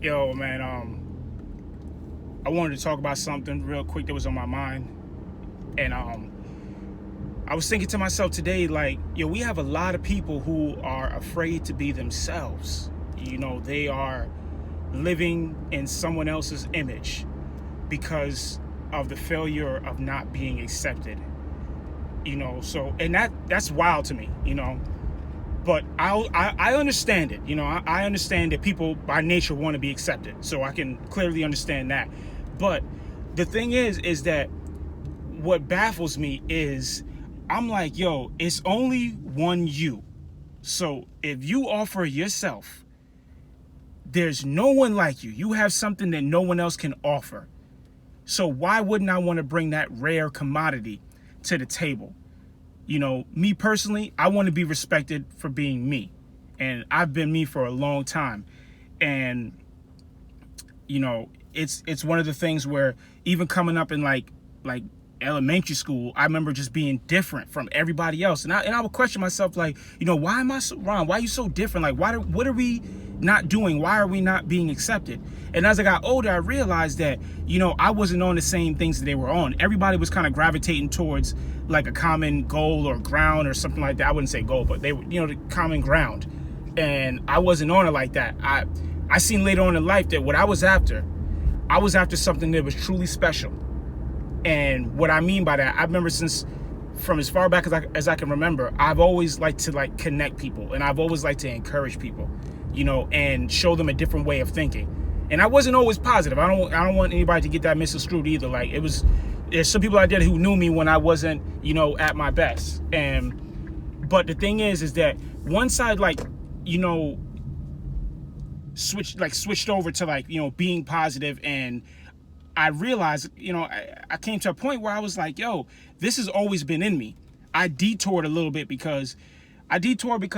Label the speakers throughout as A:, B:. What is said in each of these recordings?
A: Yo, man, I wanted to talk about something real quick that was on my mind. And I was thinking to myself today, like, yo, we have a lot of people who are afraid to be themselves. They are living in someone else's image because of the failure of not being accepted. So and that's wild to me. But I understand it. I understand that people by nature want to be accepted, so I can clearly understand that. But the thing is that what baffles me is I'm like, yo, it's only one you. So if you offer yourself, there's no one like you. You have something that no one else can offer. So why wouldn't I want to bring that rare commodity to the table? Me personally, I want to be respected for being me. And I've been me for a long time. And, it's one of the things where even coming up in like elementary school, I remember just being different from everybody else. And I would question myself, like, why am I so wrong? Why are you so different? Like, what are we not doing? Why are we not being accepted? And as I got older, I realized that, I wasn't on the same things that they were on. Everybody was kind of gravitating towards like a common goal or ground or something like that. I wouldn't say goal, but they were, the common ground. And I wasn't on it like that. I seen later on in life that what I was after something that was truly special. And what I mean by that, I remember from as far back as I can remember, I've always liked to connect people, and I've always liked to encourage people, and show them a different way of thinking. And I wasn't always positive. I don't want anybody to get that misconstrued either. Like, there's some people out there who knew me when I wasn't, at my best. But the thing is that once I switched over to being positive, and I realized, I came to a point where I was like, yo, this has always been in me. I detoured a little bit because I started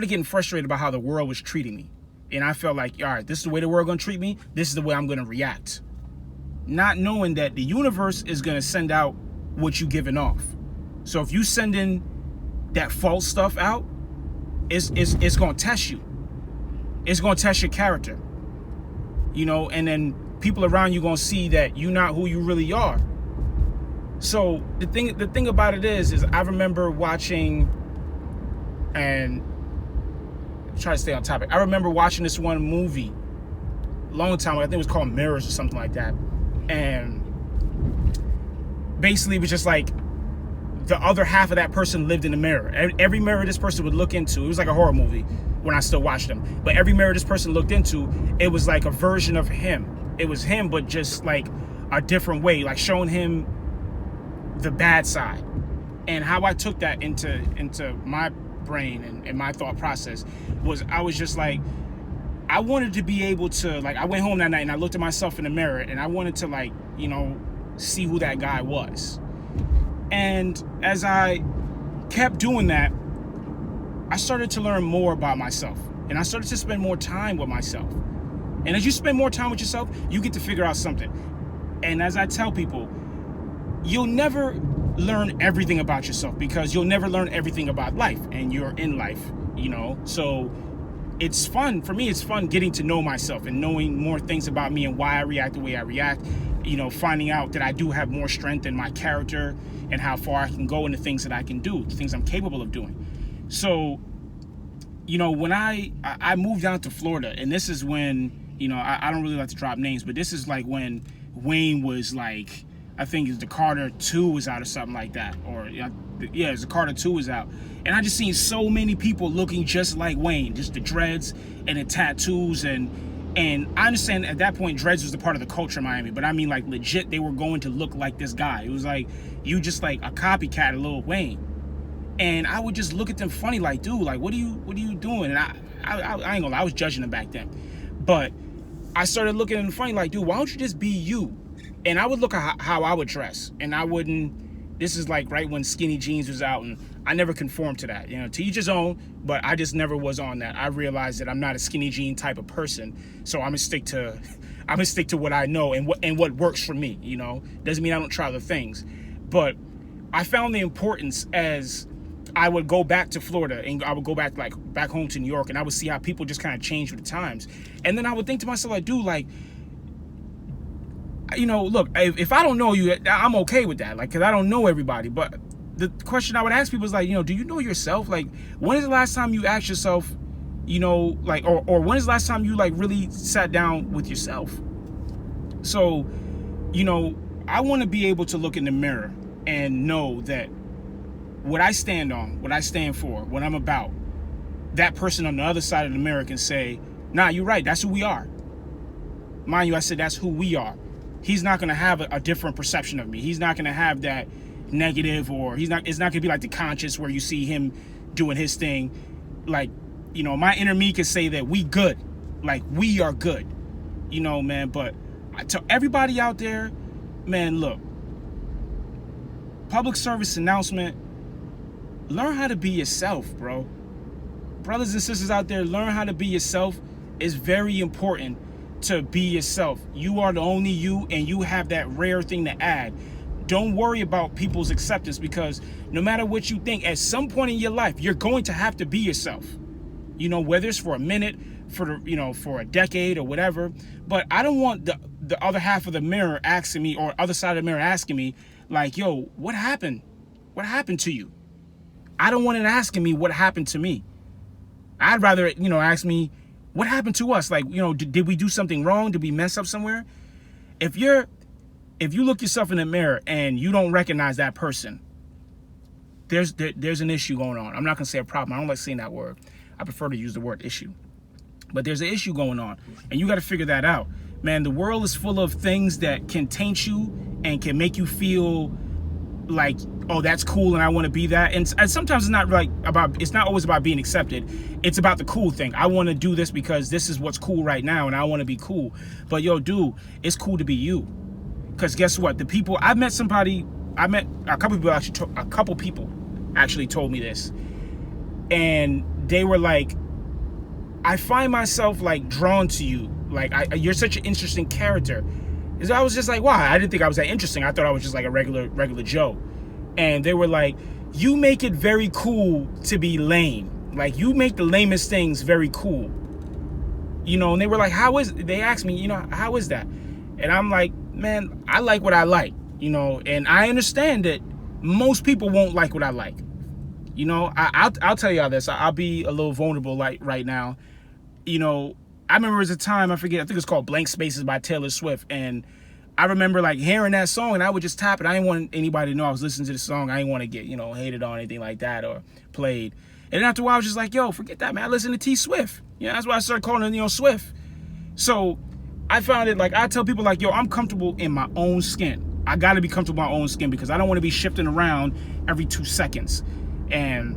A: getting frustrated about how the world was treating me. And I felt like, all right, this is the way the world gonna treat me. This is the way I'm gonna react. Not knowing that the universe is gonna send out what you giving off. So if you send in that false stuff out, it's gonna test you. It's gonna test your character. And then people around you gonna see that you're not who you really are. So the thing about it is I remember watching, and try to stay on topic. I remember watching this one movie a long time ago. I think it was called Mirrors or something like that. And basically it was just like the other half of that person lived in the mirror. Every mirror this person would look into, it was like a horror movie when I still watched them. But every mirror this person looked into, it was like a version of him. It was him, but just like a different way, like showing him the bad side. And how I took that into my brain and my thought process was, I was just like, I wanted to be able to, I went home that night and I looked at myself in the mirror and I wanted to see who that guy was. And as I kept doing that, I started to learn more about myself, and I started to spend more time with myself. And as you spend more time with yourself, you get to figure out something. And as I tell people, you'll never learn everything about yourself because you'll never learn everything about life, and you're in life, So it's fun. For me, it's fun getting to know myself and knowing more things about me and why I react the way I react. Finding out that I do have more strength in my character and how far I can go in the things that I can do, the things I'm capable of doing. So, when I moved down to Florida, and this is when, I don't really like to drop names, but this is like when Wayne was like, I think the Carter 2 was out or something like that. Or, the Carter 2 was out. And I just seen so many people looking just like Wayne, just the dreads and the tattoos. And I understand at that point, dreads was a part of the culture in Miami. But I mean, like, legit, they were going to look like this guy. It was like, you just like a copycat of Lil Wayne. And I would just look at them funny, like, dude, like, what are you doing? And I ain't gonna lie, I was judging them back then. But I started looking at them funny, like, dude, why don't you just be you? And I would look at how I would dress, and I wouldn't, this is like right when skinny jeans was out, and I never conformed to that, to each his own, but I just never was on that. I realized that I'm not a skinny jean type of person, so I'm gonna stick to what I know and what works for me, Doesn't mean I don't try other things. But I found the importance as I would go back to Florida and I would go back back home to New York, and I would see how people just kind of change with the times. And then I would think to myself, like, dude, like, you know, look, if I don't know you, I'm okay with that, like, because I don't know everybody. But the question I would ask people is, like, you know, do you know yourself? Like, when is the last time you asked yourself, you know, like, or when is the last time you, like, really sat down with yourself? So, you know, I want to be able to look in the mirror and know that what I stand on, what I stand for, what I'm about, that person on the other side of the mirror can say, nah, you're right, that's who we are. Mind you, I said that's who we are. He's not going to have a different perception of me. He's not going to have that negative, or it's not going to be like the conscious where you see him doing his thing. Like, you know, my inner me can say that we good. Like, we are good. You know, man, but to everybody out there, man, look, public service announcement, learn how to be yourself, bro. Brothers and sisters out there, learn how to be yourself. It's very important to be yourself. You are the only you, and you have that rare thing to add. Don't worry about people's acceptance, because no matter what you think, at some point in your life, you're going to have to be yourself. You know, whether it's for a minute, for a decade or whatever. But I don't want the other half of the mirror asking me, or other side of the mirror asking me, like, yo, what happened? What happened to you? I don't want it asking me what happened to me. I'd rather, you know, ask me what happened to us. Like, you know, did we do something wrong? Did we mess up somewhere? If you look yourself in the mirror and you don't recognize that person, there's an issue going on. I'm not gonna say a problem. I don't like saying that word. I prefer to use the word issue. But there's an issue going on, and you got to figure that out. Man, the world is full of things that can taint you and can make you feel like, oh, that's cool and I want to be that. And sometimes it's not always about being accepted. It's about the cool thing. I want to do this because this is what's cool right now and I want to be cool. But yo, dude, it's cool to be you. Because guess what? I met a couple people actually told me this. And they were like, I find myself like drawn to you. Like, you're such an interesting character. Because I was just like, wow, I didn't think I was that interesting. I thought I was just like a regular Joe. And they were like, you make it very cool to be lame. Like, you make the lamest things very cool. You know, and they were like, they asked me, you know, how is that? And I'm like, man, I like what I like, you know, and I understand that most people won't like what I like. You know, I'll tell y'all this. I'll be a little vulnerable like right now. You know, I remember as a time, I think it's called Blank Spaces by Taylor Swift. And I remember like hearing that song and I would just tap it. I didn't want anybody to know I was listening to the song. I didn't want to get, you know, hated on, anything like that, or played. And then after a while, I was just like, yo, forget that, man. I listen to T Swift. You know, that's why I started calling it, you know, Swift. So I found it, like, I tell people like, yo, I'm comfortable in my own skin. I got to be comfortable in my own skin because I don't want to be shifting around every 2 seconds. And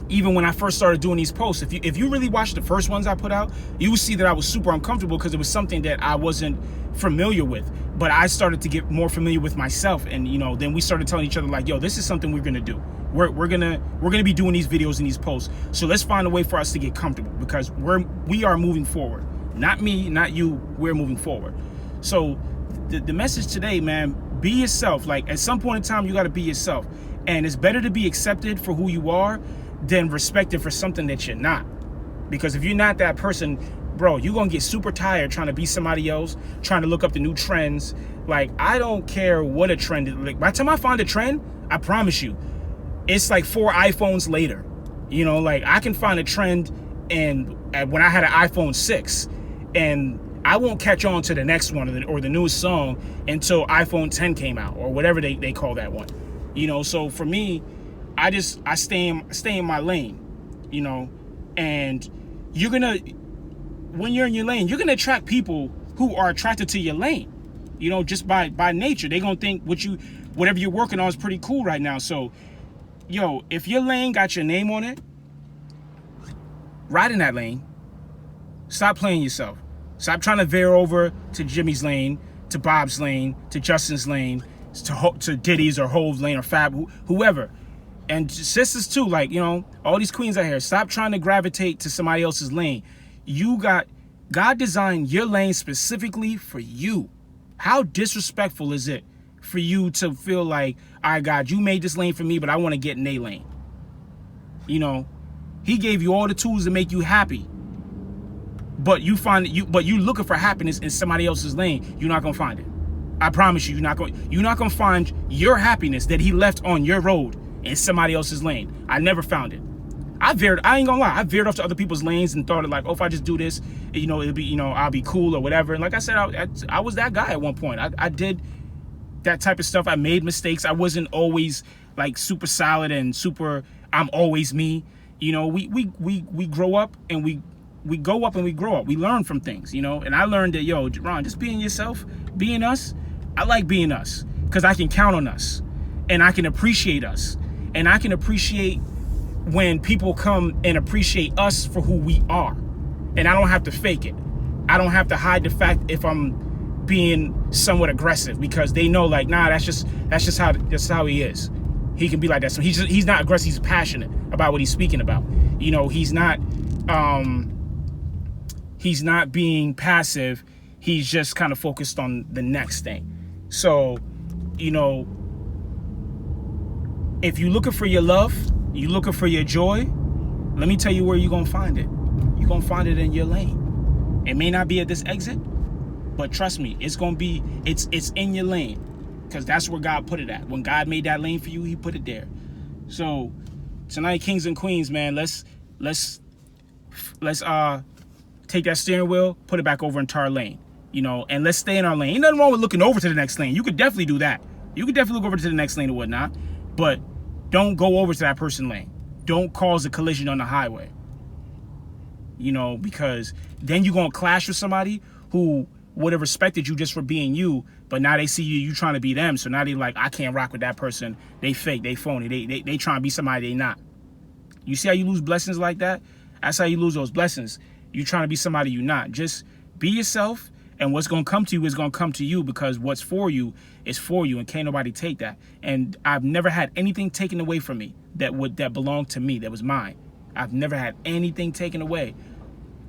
A: even when I first started doing these posts, if you really watch the first ones I put out, you will see that I was super uncomfortable because it was something that I wasn't familiar with. But I started to get more familiar with myself, and you know, then we started telling each other like, yo, this is something we're gonna do. We're gonna be doing these videos and these posts. So let's find a way for us to get comfortable because we are moving forward. Not me, not you. We're moving forward. So the message today, man, be yourself. Like, at some point in time, you got to be yourself, and it's better to be accepted for who you are than respected for something that you're not. Because if you're not that person, bro, you're gonna get super tired trying to be somebody else, trying to look up the new trends. Like, I don't care what a trend is. Like, by the time I find a trend, I promise you, it's like 4 iPhones later. You know, like, I can find a trend and when I had an iPhone 6, and I won't catch on to the next one or the newest song until iPhone 10 came out, or whatever they call that one. You know, so for me, I stay in my lane, you know, and when you're in your lane, you're gonna attract people who are attracted to your lane, you know, just by nature. They're gonna think whatever you're working on is pretty cool right now. So, yo, if your lane got your name on it, ride in that lane. Stop playing yourself. Stop trying to veer over to Jimmy's lane, to Bob's lane, to Justin's lane, to Diddy's or Hove's lane or Fab, whoever. And sisters too, like, you know, all these queens out here, stop trying to gravitate to somebody else's lane. God designed your lane specifically for you. How disrespectful is it for you to feel like, all right, God, you made this lane for me, but I want to get in a lane? You know, he gave you all the tools to make you happy. But you looking for happiness in somebody else's lane, you're not gonna find it. I promise you, you're not gonna find your happiness that he left on your road in somebody else's lane. I never found it. I ain't gonna lie, I veered off to other people's lanes and thought like, oh, if I just do this, you know, it'll be, you know, I'll be cool or whatever. And like I said, I was that guy at one point. I did that type of stuff. I made mistakes. I wasn't always like super solid and super, I'm always me. You know, we grow up and we go up and we grow up. We learn from things, you know. And I learned that, yo, Ron, just being yourself, being us. I like being us because I can count on us and I can appreciate us. And I can appreciate when people come and appreciate us for who we are. And I don't have to fake it. I don't have to hide the fact if I'm being somewhat aggressive, because they know like, nah, that's just how he is. He can be like that. So he's not aggressive, he's passionate about what he's speaking about. You know, he's not being passive. He's just kind of focused on the next thing. So, you know, if you're looking for your love, you're looking for your joy, let me tell you where you're going to find it. You're going to find it in your lane. It may not be at this exit, but trust me, it's going to be, it's in your lane, because that's where God put it at. When God made that lane for you, he put it there. So tonight, kings and queens, man, let's take that steering wheel, put it back over into our lane, you know, and let's stay in our lane. Ain't nothing wrong with looking over to the next lane. You could definitely do that. You could definitely look over to the next lane or whatnot, but don't go over to that person's lane. Don't cause a collision on the highway, you know, because then you're going to clash with somebody who would have respected you just for being you, but now they see you trying to be them. So now they like, I can't rock with that person. They fake, they phony, they trying to be somebody they not. You see how you lose blessings like that? That's how you lose those blessings. You trying to be somebody you're not. Just be yourself, and what's going to come to you is going to come to you, because what's for you is for you, and can't nobody take that. And I've never had anything taken away from me that belonged to me, that was mine. I've never had anything taken away.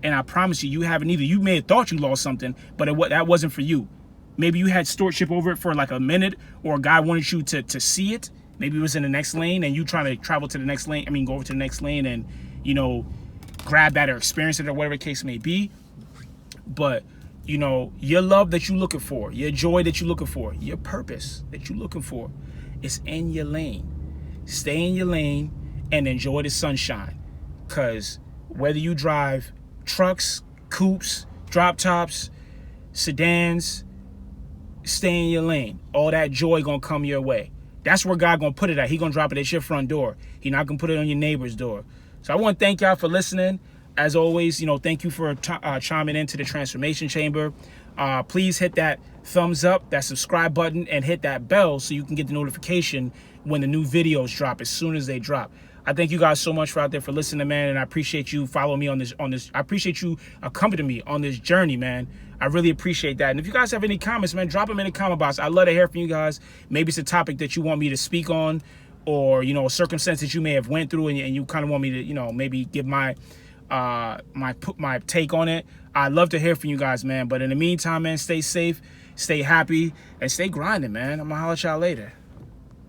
A: And I promise you, you haven't either. You may have thought you lost something, but that wasn't for you. Maybe you had stewardship over it for like a minute, or God wanted you to see it. Maybe it was in the next lane and you trying to travel to the next lane. Go over to the next lane and, you know, grab that or experience it or whatever the case may be. But, you know, your love that you're looking for, your joy that you're looking for, your purpose that you're looking for, is in your lane. Stay in your lane and enjoy the sunshine. Because whether you drive trucks, coupes, drop tops, sedans, stay in your lane. All that joy gonna come your way. That's where God gonna put it at. He gonna drop it at your front door. He not gonna put it on your neighbor's door. So I want to thank y'all for listening. As always, you know, thank you for chiming into the Transformation Chamber. Please hit that thumbs up, that subscribe button, and hit that bell so you can get the notification when the new videos drop, as soon as they drop. I thank you guys so much for out there for listening, man, and I appreciate you following me on this. I appreciate you accompanying me on this journey, man. I really appreciate that. And if you guys have any comments, man, drop them in the comment box. I'd love to hear from you guys. Maybe it's a topic that you want me to speak on, or, you know, a circumstance that you may have went through and you kind of want me to, you know, maybe give my take on it. I'd love to hear from you guys, man. But in the meantime, man, stay safe, stay happy, and stay grinding, man. I'm gonna holler at y'all later.